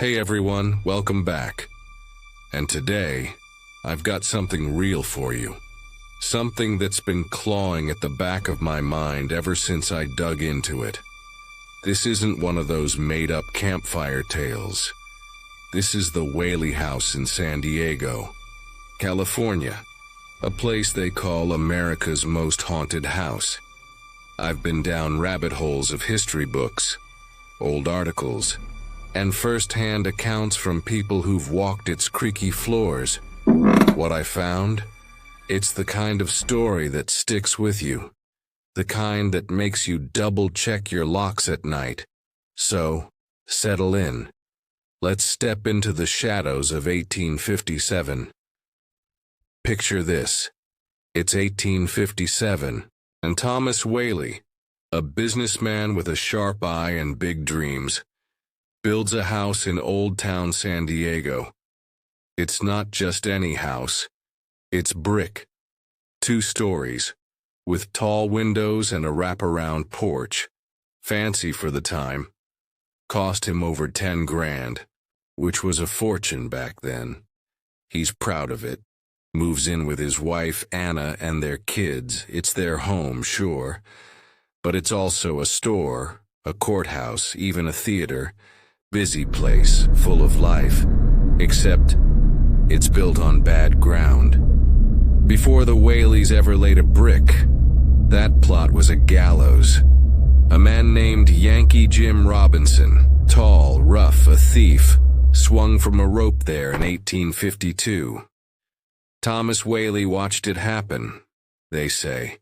Hey everyone, welcome back. And today, I've got something real for you. Something that's been clawing at the back of my mind ever since I dug into it. This isn't one of those made-up campfire tales. This is the Whaley House in San Diego, California, a place they call America's most haunted house. I've been down rabbit holes of history books, old articles, and first-hand accounts from people who've walked its creaky floors. What I found? It's the kind of story that sticks with you. The kind that makes you double-check your locks at night. So, settle in. Let's step into the shadows of 1857. Picture this. It's 1857, and Thomas Whaley, a businessman with a sharp eye and big dreams, builds a house in Old Town San Diego. It's not just any house. It's brick, 2 stories, with tall windows and a wraparound porch. Fancy for the time. Cost him over 10 grand, which was a fortune back then. He's proud of it. Moves in with his wife, Anna, and their kids. It's their home, sure. But it's also a store, a courthouse, even a theater. Busy place, full of life. Except, it's built on bad ground. Before the Whaleys ever laid a brick, that plot was a gallows. A man named Yankee Jim Robinson, tall, rough, a thief, swung from a rope there in 1852. Thomas Whaley watched it happen, they say.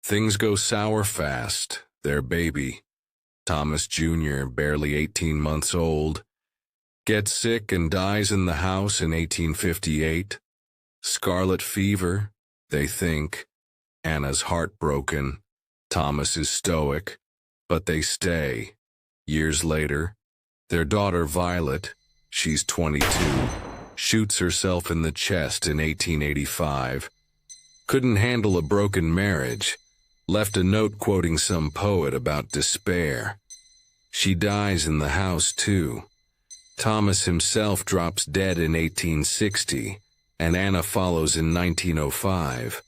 Things go sour fast, their baby, Thomas Jr., barely 18 months old, gets sick and dies in the house in 1858. Scarlet fever, they think. Anna's heartbroken. Thomas is stoic, but they stay. Years later, their daughter Violet, she's 22, shoots herself in the chest in 1885. Couldn't handle a broken marriage. Left a note quoting some poet about despair. She dies in the house, too. Thomas himself drops dead in 1860, and Anna follows in 1905.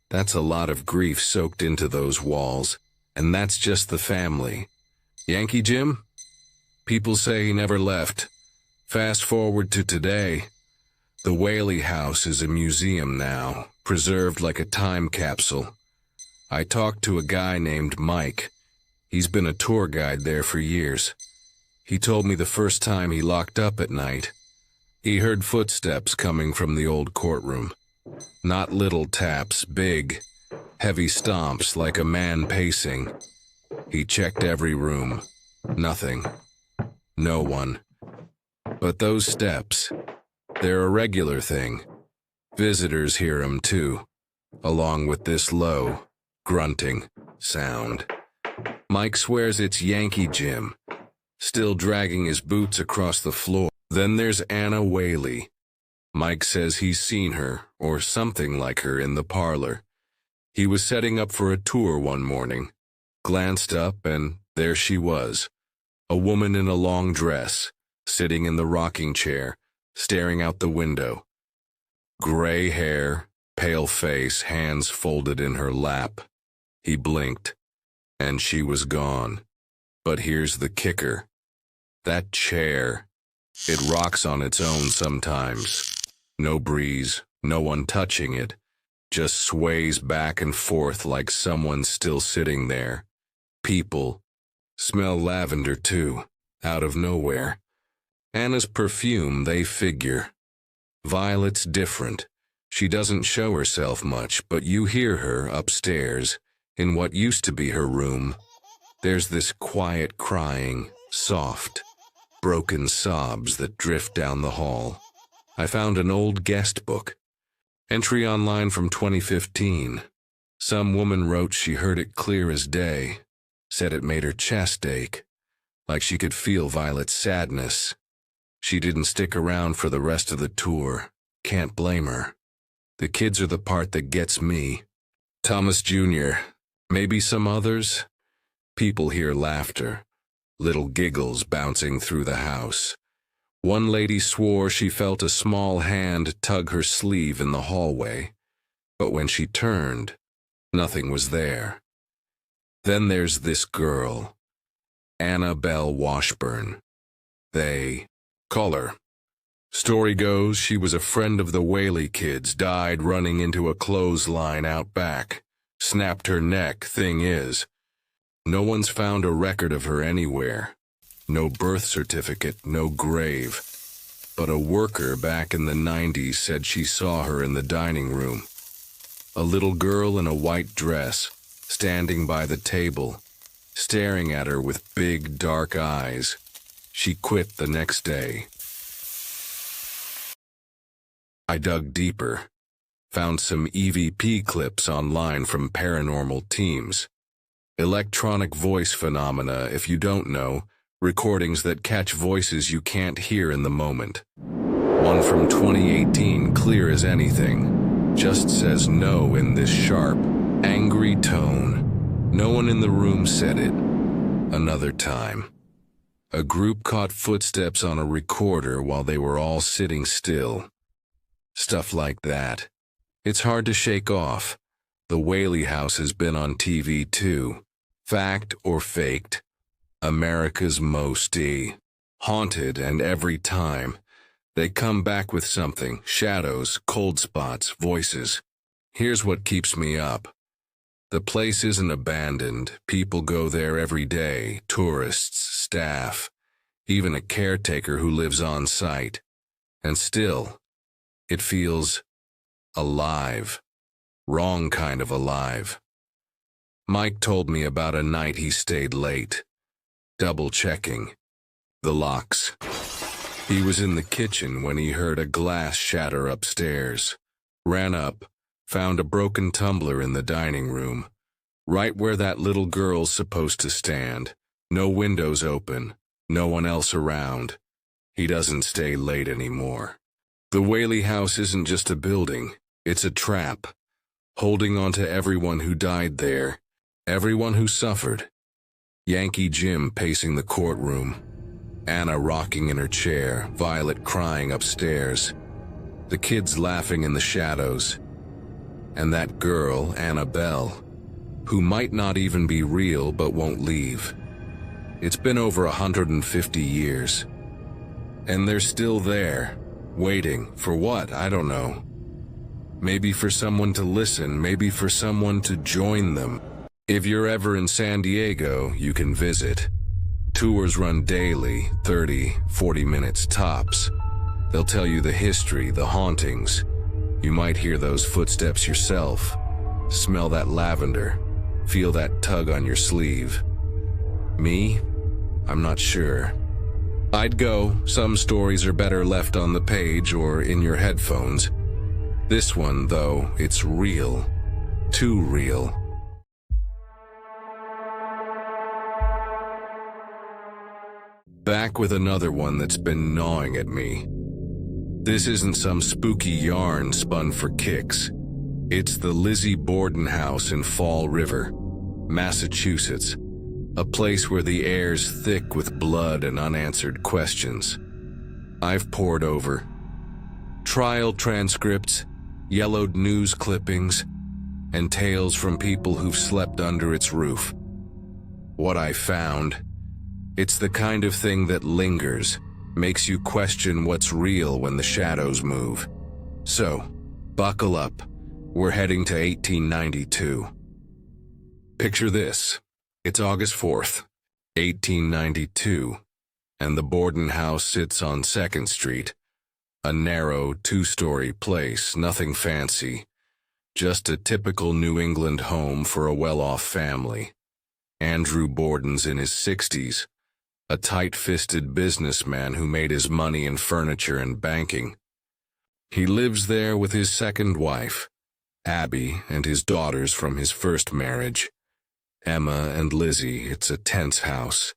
That's a lot of grief soaked into those walls, and that's just the family. Yankee Jim? People say he never left. Fast forward to today. The Whaley House is a museum now, preserved like a time capsule. I talked to a guy named Mike. He's been a tour guide there for years. He told me the first time he locked up at night, he heard footsteps coming from the old courtroom. Not little taps, big, heavy stomps like a man pacing. He checked every room. Nothing. No one. But those steps, they're a regular thing. Visitors hear 'em too, along with this low, grunting sound. Mike swears it's Yankee Jim, still dragging his boots across the floor. Then there's Anna Whaley. Mike says he's seen her, or something like her, in the parlor. He was setting up for a tour one morning, glanced up, and there she was. A woman in a long dress, sitting in the rocking chair, staring out the window. Gray hair, pale face, hands folded in her lap. He blinked, and she was gone. But here's the kicker. That chair, it rocks on its own sometimes. No breeze, no one touching it, just sways back and forth like someone's still sitting there. People smell lavender too, out of nowhere. Anna's perfume, they figure. Violet's different. She doesn't show herself much, but you hear her upstairs. In what used to be her room, there's this quiet crying, soft, broken sobs that drift down the hall. I found an old guest book. Entry online from 2015. Some woman wrote she heard it clear as day, said it made her chest ache, like she could feel Violet's sadness. She didn't stick around for the rest of the tour. Can't blame her. The kids are the part that gets me. Thomas Jr., maybe some others. People hear laughter, little giggles bouncing through the house. One lady swore she felt a small hand tug her sleeve in the hallway, but when she turned, nothing was there. Then there's this girl, Annabelle Washburn. They call her. Story goes she was a friend of the Whaley kids, died running into a clothesline out back, snapped her neck. Thing is, no one's found a record of her anywhere. No birth certificate, no grave. But a worker back in the 90s said she saw her in the dining room. A little girl in a white dress, standing by the table, staring at her with big dark eyes. She quit the next day. I dug deeper, found some EVP clips online from paranormal teams. Electronic voice phenomena, if you don't know, recordings that catch voices you can't hear in the moment. One from 2018, clear as anything, just says no in this sharp, angry tone. No one in the room said it. Another time, a group caught footsteps on a recorder while they were all sitting still. Stuff like that. It's hard to shake off. The Whaley House has been on TV too. Fact or faked, America's most haunted, and every time, they come back with something: shadows, cold spots, voices. Here's what keeps me up. The place isn't abandoned. People go there every day, tourists, staff, even a caretaker who lives on site. And still, it feels alive. Wrong kind of alive. Mike told me about a night he stayed late, double-checking the locks. He was in the kitchen when he heard a glass shatter upstairs. Ran up, found a broken tumbler in the dining room, right where that little girl's supposed to stand. No windows open, no one else around. He doesn't stay late anymore. The Whaley House isn't just a building, it's a trap, holding on to everyone who died there, everyone who suffered. Yankee Jim pacing the courtroom, Anna rocking in her chair, Violet crying upstairs, the kids laughing in the shadows, and that girl, Annabelle, who might not even be real but won't leave. It's been over 150 years, and they're still there, waiting for what? I don't know. Maybe for someone to listen, maybe for someone to join them. If you're ever in San Diego, you can visit. Tours run daily, 30, 40 minutes tops. They'll tell you the history, the hauntings. You might hear those footsteps yourself, smell that lavender, feel that tug on your sleeve. Me? I'm not sure. I'd go. Some stories are better left on the page or in your headphones. This one, though, it's real. Too real. Back with another one that's been gnawing at me. This isn't some spooky yarn spun for kicks. It's the Lizzie Borden house in Fall River, Massachusetts, a place where the air's thick with blood and unanswered questions. I've pored over trial transcripts, yellowed news clippings, and tales from people who've slept under its roof. What I found, it's the kind of thing that lingers, makes you question what's real when the shadows move. So, buckle up. We're heading to 1892. Picture this. It's August 4th, 1892, and the Borden house sits on 2nd Street, a narrow, 2-story place, nothing fancy, just a typical New England home for a well-off family. Andrew Borden's in his 60s, a tight-fisted businessman who made his money in furniture and banking. He lives there with his second wife, Abby, and his daughters from his first marriage, Emma and Lizzie. It's a tense house.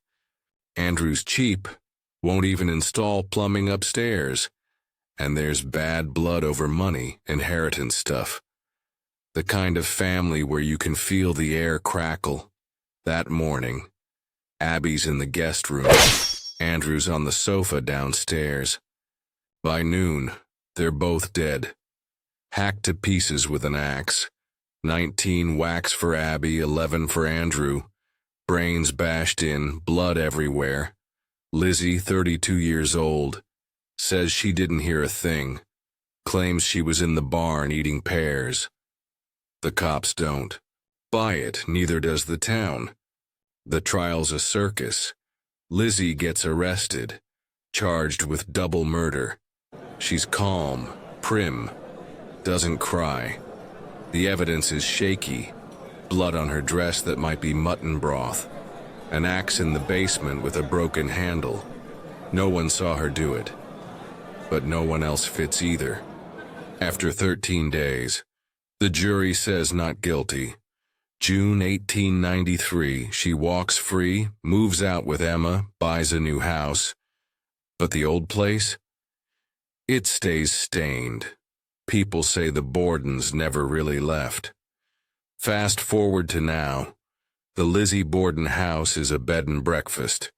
Andrew's cheap, won't even install plumbing upstairs, and there's bad blood over money, inheritance stuff. The kind of family where you can feel the air crackle. That morning, Abby's in the guest room. Andrew's on the sofa downstairs. By noon, they're both dead. Hacked to pieces with an axe. 19 whacks for Abby, 11 for Andrew. Brains bashed in, blood everywhere. Lizzie, 32 years old, says she didn't hear a thing. Claims she was in the barn eating pears. The cops don't buy it, neither does the town. The trial's a circus. Lizzie gets arrested, charged with double murder. She's calm, prim, doesn't cry. The evidence is shaky. Blood on her dress that might be mutton broth. An axe in the basement with a broken handle. No one saw her do it. But no one else fits either. After 13 days, the jury says not guilty. June 1893, she walks free, moves out with Emma, buys a new house. But the old place? It stays stained. People say the Bordens never really left. Fast forward to now. The Lizzie Borden house is a bed and breakfast.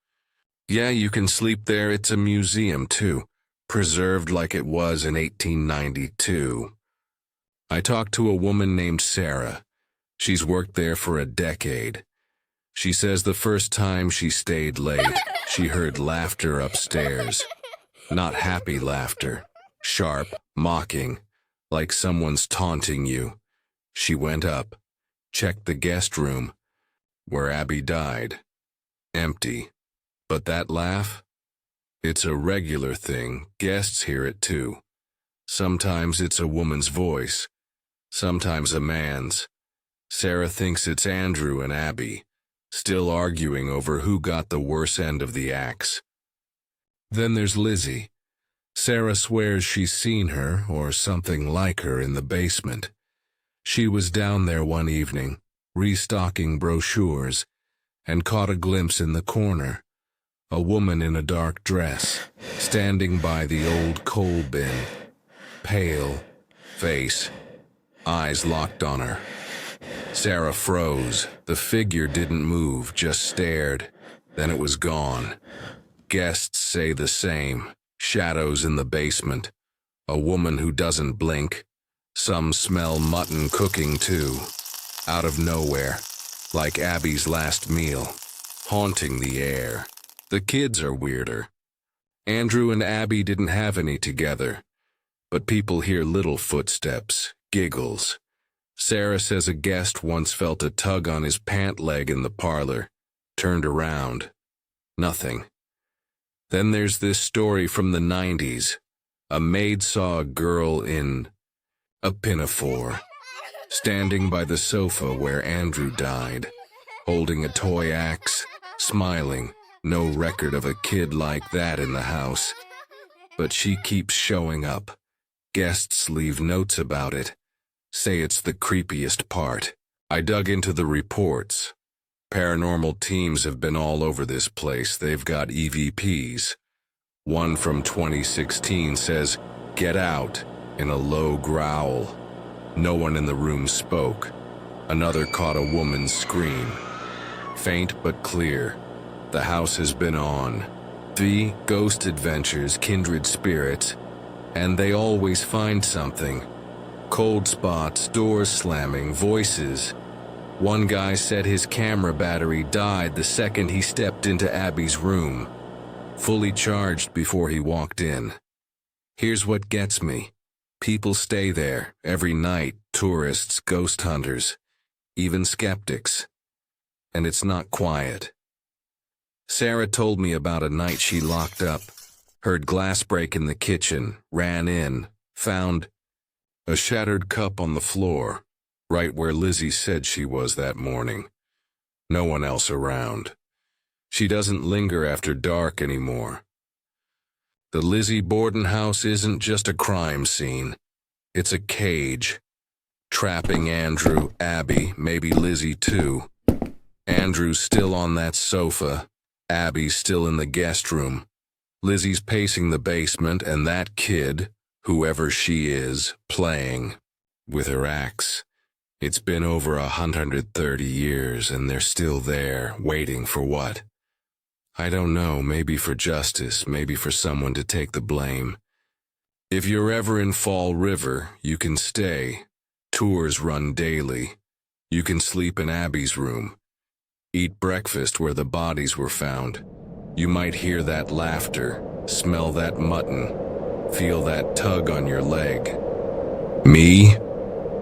Yeah, you can sleep there. It's a museum, too. Preserved like it was in 1892. I talked to a woman named Sarah. She's worked there for a decade. She says the first time she stayed late, she heard laughter upstairs. Not happy laughter. Sharp, mocking, like someone's taunting you. She went up, checked the guest room, where Abby died. Empty. But that laugh? It's a regular thing. Guests hear it too. Sometimes it's a woman's voice. Sometimes a man's. Sarah thinks it's Andrew and Abby, still arguing over who got the worse end of the axe. Then there's Lizzie. Sarah swears she's seen her, or something like her, in the basement. She was down there one evening, restocking brochures, and caught a glimpse in the corner. A woman in a dark dress, standing by the old coal bin. Pale, face, eyes locked on her. Sarah froze. The figure didn't move, just stared. Then it was gone. Guests say the same. Shadows in the basement. A woman who doesn't blink. Some smell mutton cooking too. Out of nowhere, like Abby's last meal. Haunting the air. The kids are weirder. Andrew and Abby didn't have any together. But people hear little footsteps, giggles. Sarah says a guest once felt a tug on his pant leg in the parlor. Turned around. Nothing. Then there's this story from the 90s. A maid saw a girl in a pinafore, standing by the sofa where Andrew died, holding a toy axe, smiling. No record of a kid like that in the house. But she keeps showing up. Guests leave notes about it. Say it's the creepiest part. I dug into the reports. Paranormal teams have been all over this place. They've got EVPs. One from 2016 says, "Get out," in a low growl. No one in the room spoke. Another caught a woman's scream. Faint but clear. The house has been on. 3 ghost adventures, kindred spirits, and they always find something. Cold spots, doors slamming, voices. One guy said his camera battery died the second he stepped into Abby's room, fully charged before he walked in. Here's what gets me. People stay there every night, tourists, ghost hunters, even skeptics. And it's not quiet. Sarah told me about a night she locked up, heard glass break in the kitchen, ran in, found a shattered cup on the floor, right where Lizzie said she was that morning. No one else around. She doesn't linger after dark anymore. The Lizzie Borden house isn't just a crime scene. It's a cage. Trapping Andrew, Abby, maybe Lizzie too. Andrew's still on that sofa. Abby's still in the guest room. Lizzie's pacing the basement, and that kid, whoever she is, playing with her axe. It's been over 130 years, and they're still there, waiting for what? I don't know, maybe for justice, maybe for someone to take the blame. If you're ever in Fall River, you can stay. Tours run daily. You can sleep in Abby's room. Eat breakfast where the bodies were found. You might hear that laughter, smell that mutton, feel that tug on your leg. Me?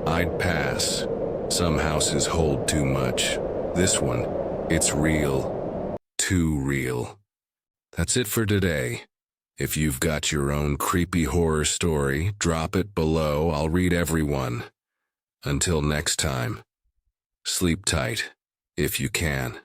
I'd pass. Some houses hold too much. This one, it's real. Too real. That's it for today. If you've got your own creepy horror story, drop it below. I'll read every one. Until next time, sleep tight, if you can.